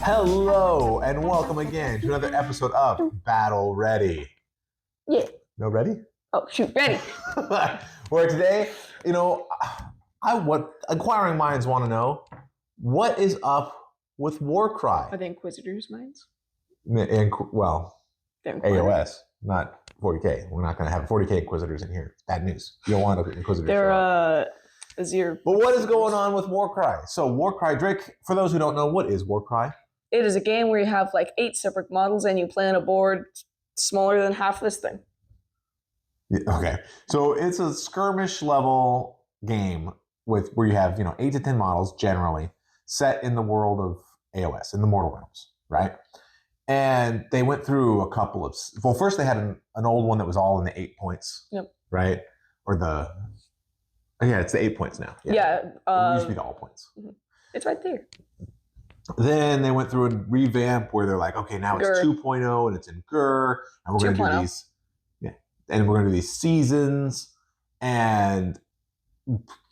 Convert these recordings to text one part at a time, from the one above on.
Hello and welcome again to another episode of Battle Ready. Yeah. No, ready? Oh, shoot, ready. Where today, what inquiring minds want to know, what is up with Warcry? Are they Inquisitor's minds? Well, They're inquiring. AOS, not 40K. We're not going to have 40K Inquisitors in here. It's bad news. You don't want Inquisitors. They're Azir. But what is going on with Warcry? So Warcry, Drake, for those who don't know, what is Warcry? It is a game where you have like 8 separate models and you play on a board smaller than half this thing. Okay, so it's a skirmish level game where you have 8 to 10 models generally set in the world of AOS in the Mortal Realms, right? And they went through a couple of first they had an old one that was all in the 8 points, yep, right? Or it's the 8 points now. Yeah, it used to be the all points. It's right there. Then they went through a revamp where they're like, okay, now it's 2.0 and it's in Gur, and we're going to do these. And we're going to do these seasons and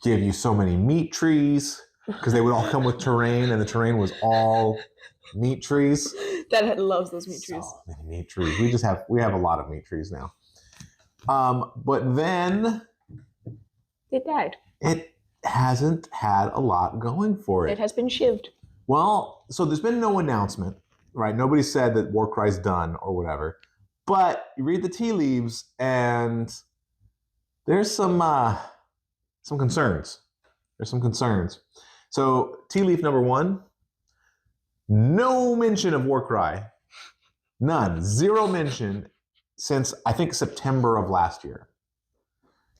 give you so many meat trees because they would all come with terrain, and the terrain was all meat trees. Dad loves those meat trees. So many meat trees. We have a lot of meat trees now. But then it died. It hasn't had a lot going for it. It has been shivved. Well, so there's been no announcement, right? Nobody said that Warcry's done or whatever. But you read the tea leaves, and there's some concerns. There's some concerns. So tea leaf number 1, no mention of Warcry. None. 0 mention since, I think, September of last year.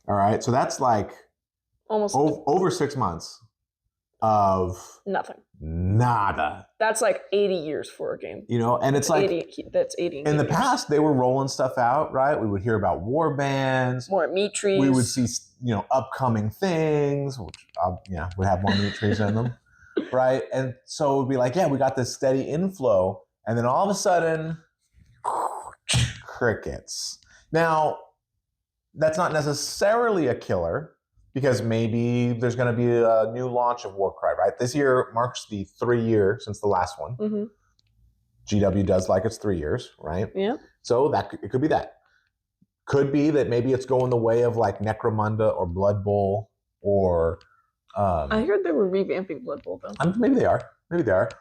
All right? So that's like almost over 6 months of nothing. Nada. That's like 80 years for a game. And it's like 80, that's 80. In the past, they were rolling stuff out, right? We would hear about war bands, more meat trees. We would see, upcoming things, which would have more meat trees in them, right? And so it would be like, we got this steady inflow, and then all of a sudden, crickets. Now, that's not necessarily a killer, because maybe there's going to be a new launch of Warcry, right? This year marks the 3 year since the last one. Mm-hmm. GW does like it's 3 years, right? Yeah. So it could be that. Could be that maybe it's going the way of like Necromunda or Blood Bowl or... I heard they were revamping Blood Bowl, though. Maybe they are.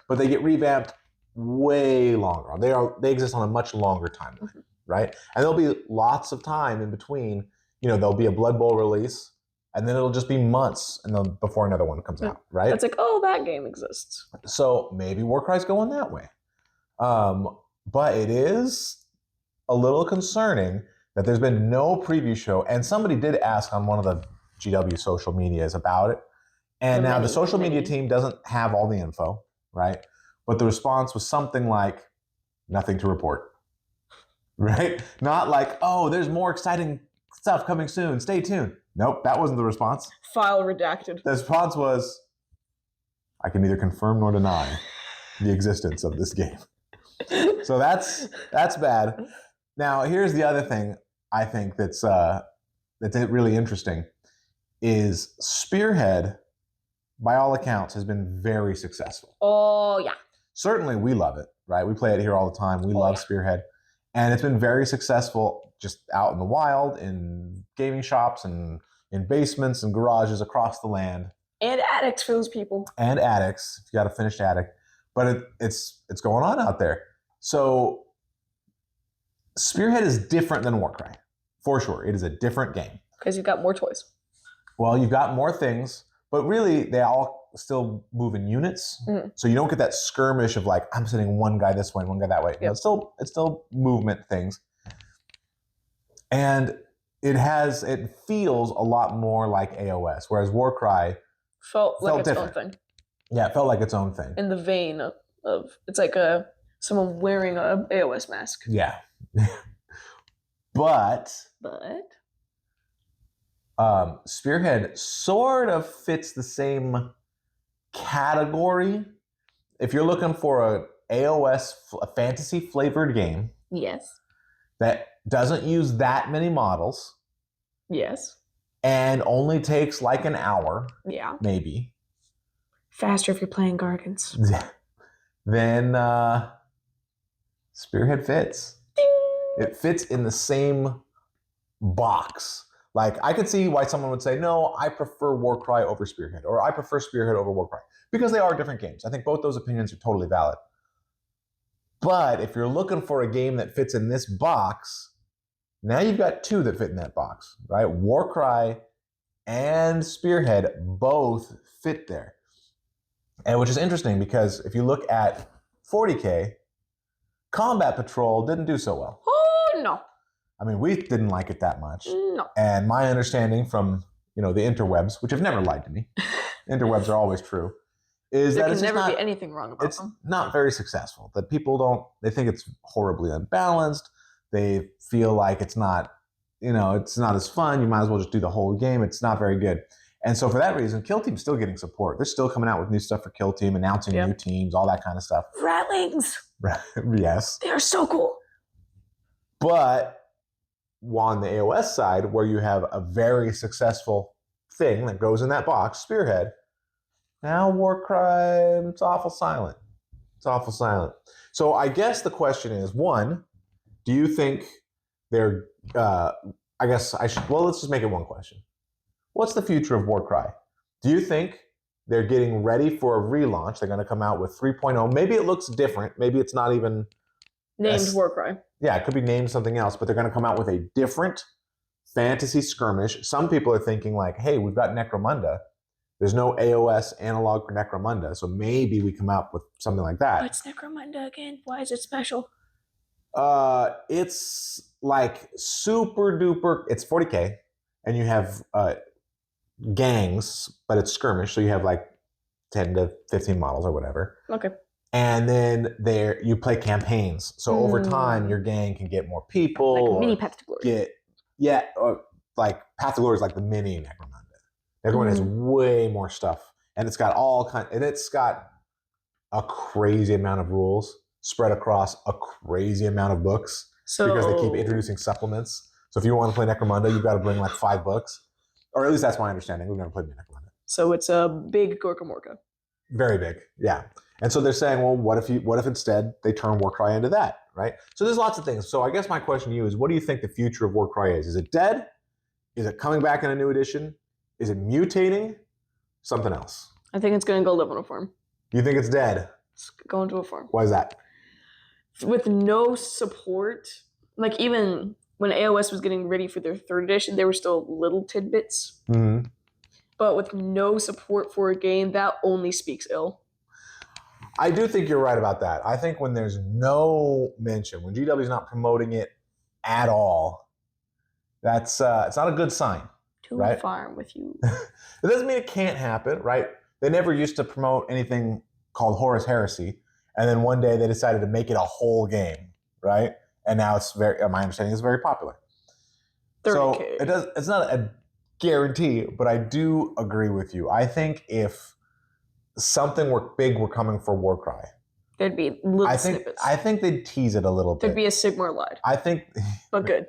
But they get revamped way longer. They exist on a much longer timeline, right? And there'll be lots of time in between. There'll be a Blood Bowl release, and then it'll just be months before another one comes out, right? It's like, that game exists. So maybe Warcry's going that way. But it is a little concerning that there's been no preview show. And somebody did ask on one of the GW social medias about it. And now the social media team doesn't have all the info, right? But the response was something like, nothing to report, right? Not like, there's more exciting stuff coming soon. Stay tuned. Nope, that wasn't the response. File redacted. The response was, I can neither confirm nor deny the existence of this game. So that's bad. Now, here's the other thing I think that's really interesting is Spearhead, by all accounts, has been very successful. Oh, yeah. Certainly, we love it, right? We play it here all the time. We love Spearhead. And it's been very successful just out in the wild, in gaming shops, and in basements and garages across the land. And attics for those people. And attics, if you got a finished attic. But it's going on out there. So Spearhead is different than Warcry, for sure. It is a different game. Because you've got more toys. Well, you've got more things, but really they all still move in units. Mm-hmm. So you don't get that skirmish of like, I'm sending one guy this way and one guy that way. Yep. It's still movement things. And it feels a lot more like AOS, whereas Warcry felt like its different. own thing. Yeah, it felt like its own thing. In the vein of it's like someone wearing a AOS mask. Yeah. But Spearhead sort of fits the same category. If you're looking for a AOS, a fantasy flavored game, yes, that doesn't use that many models, yes, and only takes like an hour, yeah, maybe. Faster if you're playing Gargants. Yeah. then Spearhead fits. Ding! It fits in the same box. Like, I could see why someone would say, no, I prefer Warcry over Spearhead, or I prefer Spearhead over Warcry, because they are different games. I think both those opinions are totally valid. But if you're looking for a game that fits in this box, now you've got two that fit in that box, right? Warcry and Spearhead both fit there. And which is interesting because if you look at 40K, Combat Patrol didn't do so well. Oh, no. I mean, we didn't like it that much. No. And my understanding from, the interwebs, which have never lied to me, interwebs are always true, is There that can it's just never not, be anything wrong about it's them. not very successful. That people they think it's horribly unbalanced. They feel like it's not as fun. You might as well just do the whole game. It's not very good. And so for that reason, Kill Team's still getting support. They're still coming out with new stuff for Kill Team, announcing new teams, all that kind of stuff. Ratlings. Yes. They are so cool. But on the AOS side, where you have a very successful thing that goes in that box, Spearhead, now Warcry, it's awful silent. It's awful silent. So I guess the question is, one, do you think they're, let's just make it one question. What's the future of Warcry? Do you think they're getting ready for a relaunch? They're going to come out with 3.0. Maybe it looks different. Maybe it's not even named Warcry. Yeah, it could be named something else, but they're going to come out with a different fantasy skirmish. Some people are thinking like, hey, we've got Necromunda. There's no AOS analog for Necromunda, so maybe we come out with something like that. What's Necromunda again? Why is it special? It's like super duper. It's 40K, and you have gangs, but it's skirmish, so you have like 10 to 15 models or whatever. Okay. And then you play campaigns. So over time, your gang can get more people. Like mini Path to Glory. Like Path to Glory is like the mini Necromunda. Necromunda has way more stuff, and it's got it's got a crazy amount of rules spread across a crazy amount of books. Because they keep introducing supplements. So if you want to play Necromunda, you've got to bring like 5 books. Or at least that's my understanding. We've never played Necromunda. So it's a big Gorka Morka. Very big, yeah. And so they're saying, well, what if instead they turn Warcry into that, right? So there's lots of things. So I guess my question to you is, what do you think the future of Warcry is? Is it dead? Is it coming back in a new edition? Is it mutating? Something else? I think it's going to go live on a farm. You think it's dead? It's going to a farm. Why is that? With no support, like even when AOS was getting ready for their 3rd edition, there were still little tidbits. Mm-hmm. But with no support for a game, that only speaks ill. I do think you're right about that. I think when there's no mention, when GW's not promoting it at all, it's not a good sign. To a farm with you. It doesn't mean it can't happen, right? They never used to promote anything called Horus Heresy, and then one day they decided to make it a whole game, right? And now my understanding is very popular. 30K. So it's not a guarantee, but I do agree with you. I think if something big were coming for Warcry, there'd be little snippets. I think they'd tease it a little bit. There'd be a Sigmar Lied. I think, but good.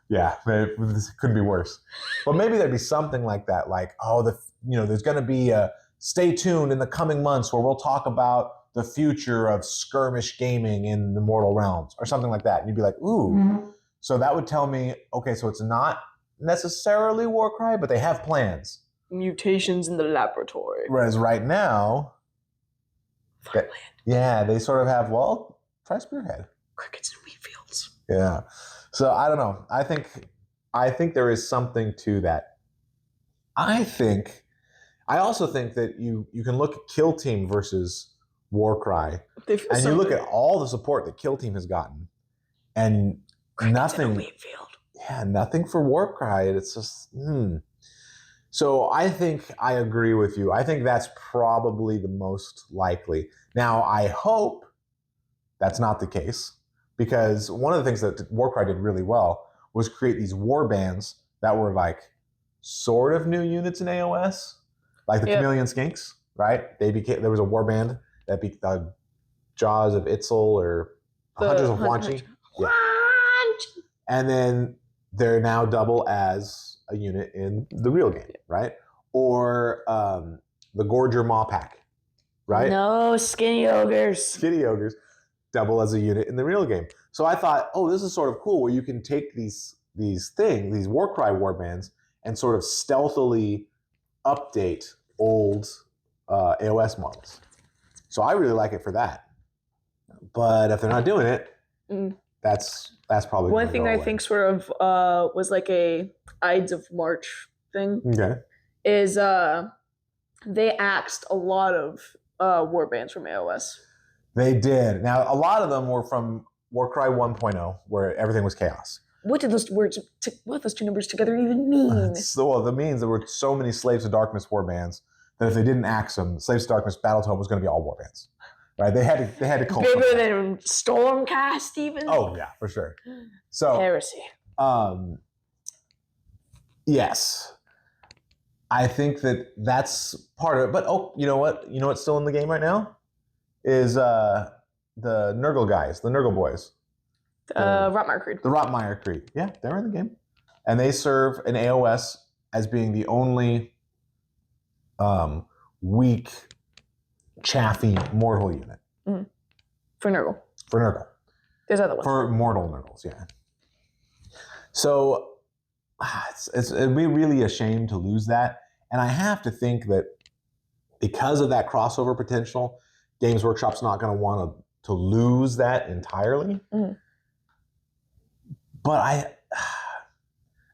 Yeah, this couldn't be worse. But maybe there'd be something like that, like, there's going to be a stay tuned in the coming months where we'll talk about the future of skirmish gaming in the Mortal Realms or something like that. And you'd be like, ooh. Mm-hmm. So that would tell me, okay, so it's not necessarily Warcry, but they have plans. Mutations in the laboratory. Whereas right now, they sort of have, try Spearhead. Crickets and wheat fields. Yeah. So I don't know. I think there is something to that. I also think that you can look at Kill Team versus Warcry, and you look at all the support that Kill Team has gotten, and nothing. Yeah, nothing for Warcry. It's just. So I think I agree with you. I think that's probably the most likely. Now I hope that's not the case, because one of the things that Warcry did really well was create these war bands that were like sort of new units in AOS, like the Chameleon Skinks, right? There was a war band that beat the Jaws of Itzel or Hunters of Huanchi. Yeah. And then they're now double as a unit in the real game, right? Or the Gorger Maw Pack, right? No skinny ogres. Skinny ogres double as a unit in the real game. So I thought, oh, this is sort of cool where you can take these Warcry warbands, and sort of stealthily update old AOS models. So I really like it for that. But if they're not doing it, that's probably one thing I think sort of was like a Ides of March thing. Okay. Is they axed a lot of warbands from AOS. They did. Now a lot of them were from Warcry 1.0, where everything was chaos. What did those two numbers together even mean? So that means there were so many Slaves of Darkness warbands that if they didn't axe them, Slaves of Darkness Battletome was going to be all warbands. Right? They had to call bigger than Stormcast even. Oh yeah, for sure. So heresy. Yes, I think that's part of it. But you know what? You know what's still in the game right now is the Nurgle guys, the Nurgle boys. Rotmire Creed. The Rotmire Creed. Yeah, they're in the game, and they serve an AOS as being the only weak, chaffy mortal unit. For Nurgle. For Nurgle. There's other ones. For mortal Nurgles, yeah. So it'd be really a shame to lose that. And I have to think that because of that crossover potential, Games Workshop's not going to want to lose that entirely. But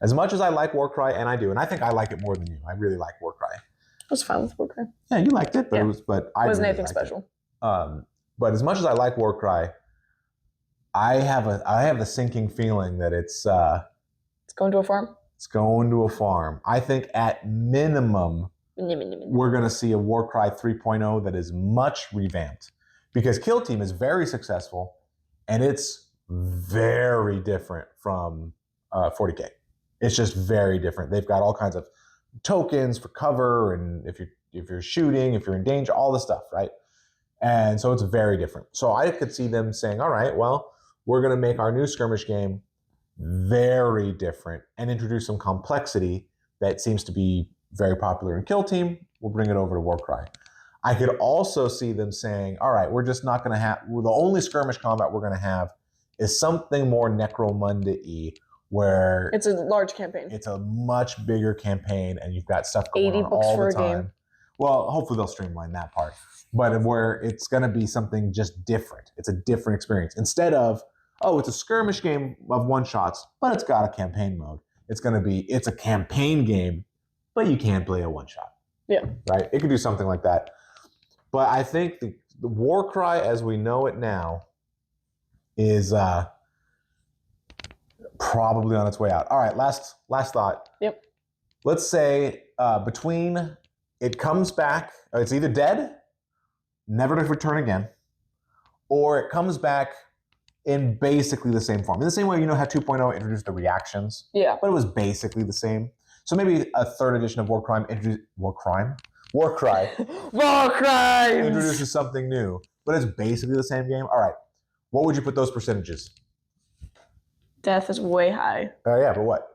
as much as I like Warcry, and I do, and I think I like it more than you. I really like Warcry. I was fine with Warcry. Yeah, you liked it, but yeah. I wasn't really anything special. But as much as I like Warcry, I have the sinking feeling that it's going to a farm. It's going to a farm. I think at minimum we're going to see a Warcry 3.0 that is much revamped, because Kill Team is very successful, and it's very different from 40K. It's just very different. They've got all kinds of tokens for cover, and if you're shooting, if you're in danger, all this stuff, right? And so it's very different. So I could see them saying, all right, well, we're going to make our new skirmish game very different and introduce some complexity that seems to be very popular in Kill Team. We'll bring it over to Warcry. I could also see them saying, all right, we're just not going to have, the only skirmish combat we're going to have is something more Necromunda-y, where it's a large campaign. It's a much bigger campaign, and you've got stuff going on all the time. Game. Well, hopefully they'll streamline that part. But where it's going to be something just different. It's a different experience. Instead of, oh, it's a skirmish game of one-shots, but it's got a campaign mode. It's a campaign game, but you can't play a one-shot. Yeah. Right? It could do something like that. But I think the Warcry as we know it now is probably on its way out. All right, last thought. Yep. Let's say between it comes back, it's either dead, never to return again, or it comes back in basically the same form. In the same way, how 2.0 introduced the reactions? Yeah. But it was basically the same. So maybe a third edition of Warcry introduces something new, but it's basically the same game. All right, what would you put those percentages? Death is way high. Oh yeah, but what?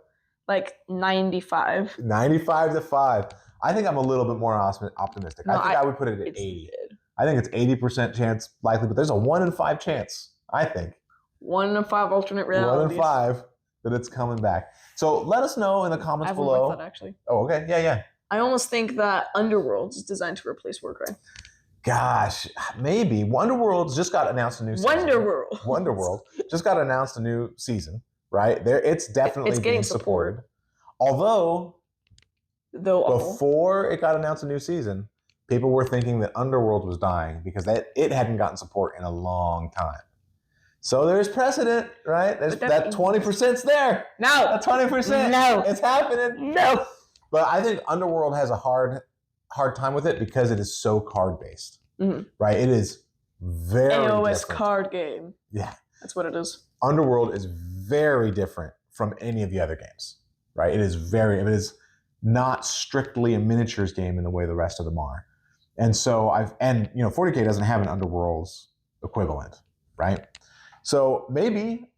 Like 95. 95 to 5. I think I'm a little bit more optimistic. No, I think I would put it at 80. I think it's 80% chance likely, but there's a 1 in 5 chance, I think. 1 in 5 alternate realities. 1 in 5 that it's coming back. So let us know in the comments below. I haven't liked that, actually. Oh, okay. Yeah. I almost think that Underworlds is designed to replace Warcry. Gosh, maybe. Wonderworld's just got announced a new season. Wonderworld just got announced a new season, right? It's definitely being supported. Although before it got announced a new season, people were thinking that Underworld was dying because it hadn't gotten support in a long time. So there's precedent, right? That 20%'s there. No. That 20%. No. It's happening. No. But I think Underworld has a hard time with it because it is so card-based, right? It is very AOS different. Card game. Yeah. That's what it is. Underworld is very different from any of the other games, right? It is not strictly a miniatures game in the way the rest of them are. And so 40K doesn't have an Underworld's equivalent, right? So maybe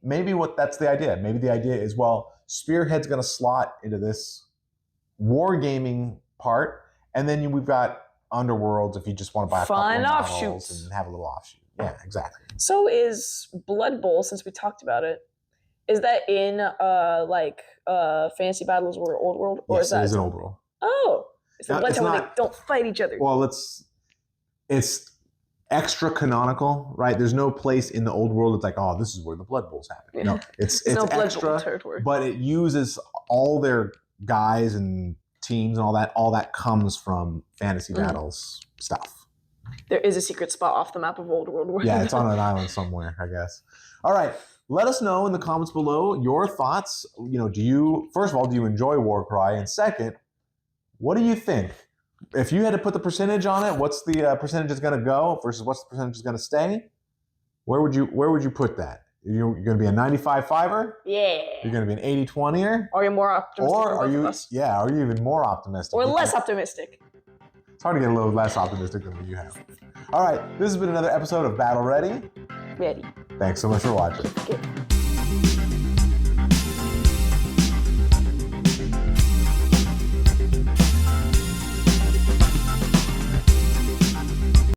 that's the idea. Maybe the idea is, well, Spearhead's going to slot into this wargaming part, and then we've got Underworlds if you just want to buy a Fun couple of offshoots. models and have a little offshoot. Yeah, exactly. So is Blood Bowl, since we talked about it, is that in Fantasy Battles or Old World? Or Yes, is that it is an Old World. Oh, it's the Now, one it's time where not- they don't fight each other. Well, it's extra canonical, right? There's no place in the Old World that's like, oh, this is where the Blood Bowls happen. No, it's no Blood Bowl extra, territory. but it uses all their guys and teams and all that. All that comes from Fantasy Battles stuff. There is a secret spot off the map of Old World. Yeah, it's on an island somewhere, I guess. All right. Let us know in the comments below your thoughts. You know, first of all, do you enjoy Warcry? And second, what do you think? If you had to put the percentage on it, what's the percentage is going to go versus what's the percentage is going to stay? Where would you put that? You're going to be a 95-5er? Yeah. You're going to be an 80-20er? Are you more optimistic Or than are both you? of us? Yeah, are you even more optimistic? Or less optimistic? It's hard to get a little less optimistic than what you have. All right, this has been another episode of Battle Ready. Ready. Thanks so much for watching. Okay.